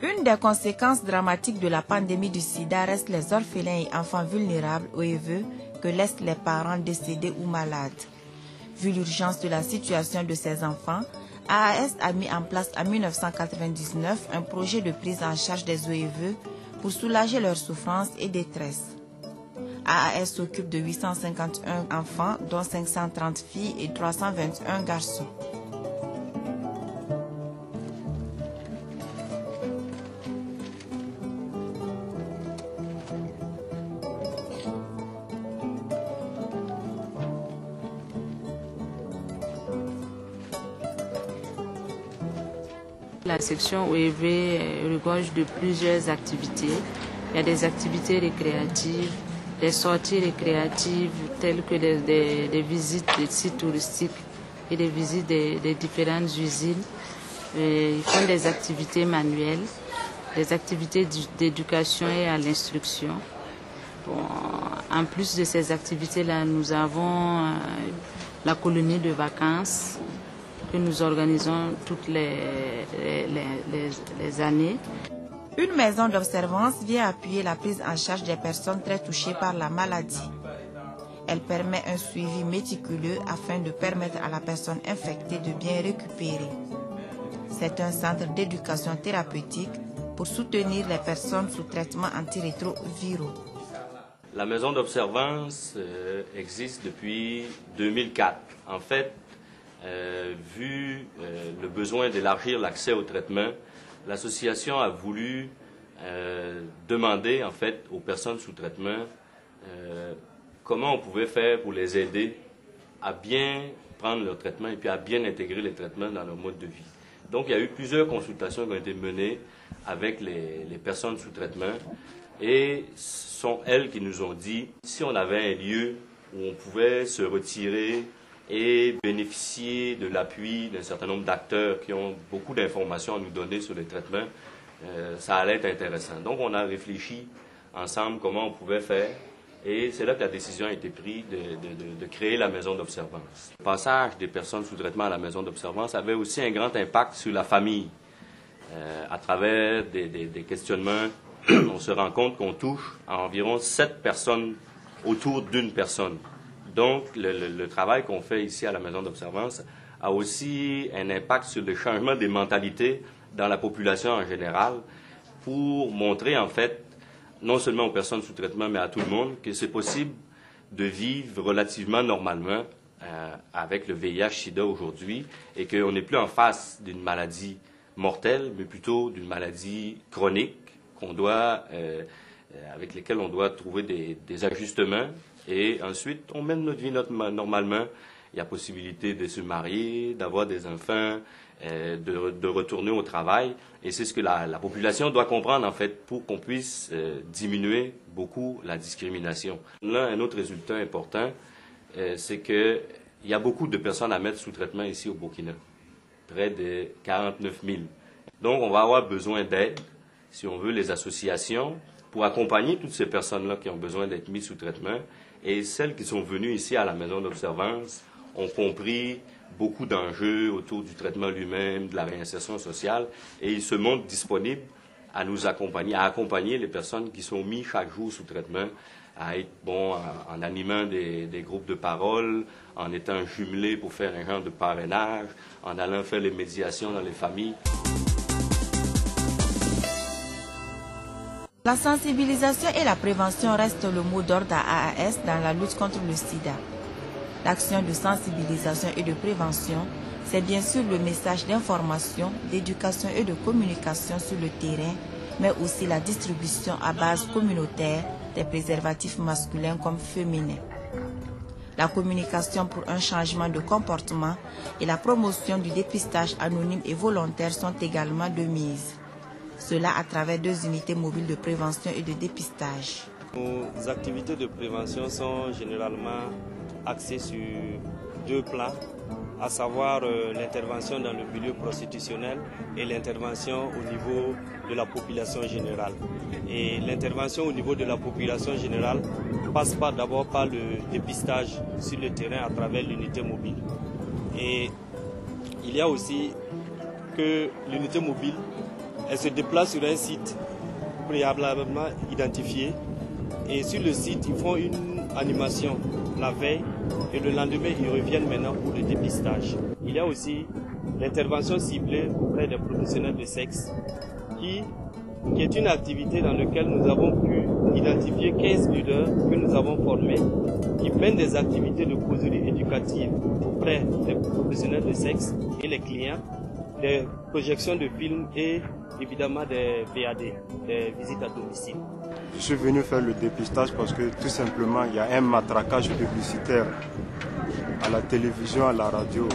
Une des conséquences dramatiques de la pandémie du sida reste les orphelins et enfants vulnérables OEV que laissent les parents décédés ou malades. Vu l'urgence de la situation de ces enfants, AAS a mis en place en 1999 un projet de prise en charge des OEV pour soulager leurs souffrances et détresse. AAS s'occupe de 851 enfants, dont 530 filles et 321 garçons. La section OEV regorge de plusieurs activités. Il y a des activités récréatives, des sorties récréatives telles que des visites des sites touristiques et des visites des différentes usines. Ils font des activités manuelles, des activités d'éducation et à l'instruction. Bon, en plus de ces activités-là, nous avons la colonie de vacances que nous organisons toutes les années. Une maison d'observance vient appuyer la prise en charge des personnes très touchées par la maladie. Elle permet un suivi méticuleux afin de permettre à la personne infectée de bien récupérer. C'est un centre d'éducation thérapeutique pour soutenir les personnes sous traitement antirétroviraux. La maison d'observance existe depuis 2004. En fait, vu le besoin d'élargir l'accès au traitement, l'association a voulu demander en fait aux personnes sous traitement comment on pouvait faire pour les aider à bien prendre leur traitement et puis à bien intégrer les traitements dans leur mode de vie. Donc il y a eu plusieurs consultations qui ont été menées avec les personnes sous traitement et ce sont elles qui nous ont dit si on avait un lieu où on pouvait se retirer et bénéficier de l'appui d'un certain nombre d'acteurs qui ont beaucoup d'informations à nous donner sur les traitements, ça allait être intéressant. Donc on a réfléchi ensemble comment on pouvait faire et c'est là que la décision a été prise de créer la maison d'observance. Le passage des personnes sous traitement à la maison d'observance avait aussi un grand impact sur la famille. À travers des questionnements, on se rend compte qu'on touche à environ 7 personnes autour d'une personne. Donc, le travail qu'on fait ici à la maison d'observance a aussi un impact sur le changement des mentalités dans la population en général pour montrer, en fait, non seulement aux personnes sous traitement, mais à tout le monde, que c'est possible de vivre relativement normalement avec le VIH-Sida aujourd'hui et qu'on n'est plus en face d'une maladie mortelle, mais plutôt d'une maladie chronique avec lesquelles on doit trouver des ajustements. Et ensuite, on mène notre vie normalement. Il y a possibilité de se marier, d'avoir des enfants, de retourner au travail. Et c'est ce que la population doit comprendre, en fait, pour qu'on puisse diminuer beaucoup la discrimination. Là, un autre résultat important, c'est qu'il y a beaucoup de personnes à mettre sous traitement ici au Burkina. Près de 49 000. Donc, on va avoir besoin d'aide, si on veut, les associations, pour accompagner toutes ces personnes-là qui ont besoin d'être mises sous traitement. Et celles qui sont venues ici à la maison d'observance ont compris beaucoup d'enjeux autour du traitement lui-même, de la réinsertion sociale, et ils se montrent disponibles à nous accompagner, à accompagner les personnes qui sont mises chaque jour sous traitement, à être en animant des groupes de parole, en étant jumelés pour faire un genre de parrainage, en allant faire les médiations dans les familles. La sensibilisation et la prévention restent le mot d'ordre à AAS dans la lutte contre le sida. L'action de sensibilisation et de prévention, c'est bien sûr le message d'information, d'éducation et de communication sur le terrain, mais aussi la distribution à base communautaire des préservatifs masculins comme féminins. La communication pour un changement de comportement et la promotion du dépistage anonyme et volontaire sont également de mise. Cela à travers 2 unités mobiles de prévention et de dépistage. Nos activités de prévention sont généralement axées sur 2 plans, à savoir l'intervention dans le milieu prostitutionnel et l'intervention au niveau de la population générale. Et l'intervention au niveau de la population générale passe d'abord par le dépistage sur le terrain à travers l'unité mobile. Et il y a aussi que l'unité mobile elles se déplacent sur un site préalablement identifié. Et sur le site, ils font une animation la veille et le lendemain, ils reviennent maintenant pour le dépistage. Il y a aussi l'intervention ciblée auprès des professionnels de sexe qui est une activité dans laquelle nous avons pu identifier 15 leaders que nous avons formés qui mènent des activités de causerie éducative auprès des professionnels de sexe et les clients, des projections de films et évidemment des VAD, des visites à domicile. Je suis venu faire le dépistage parce que tout simplement il y a un matraquage publicitaire à la télévision, à la radio.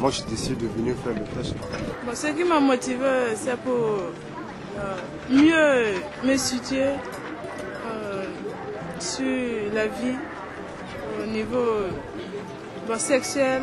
Moi je décide de venir faire le test. Bon, ce qui m'a motivé, c'est pour mieux me situer sur la vie au niveau sexuel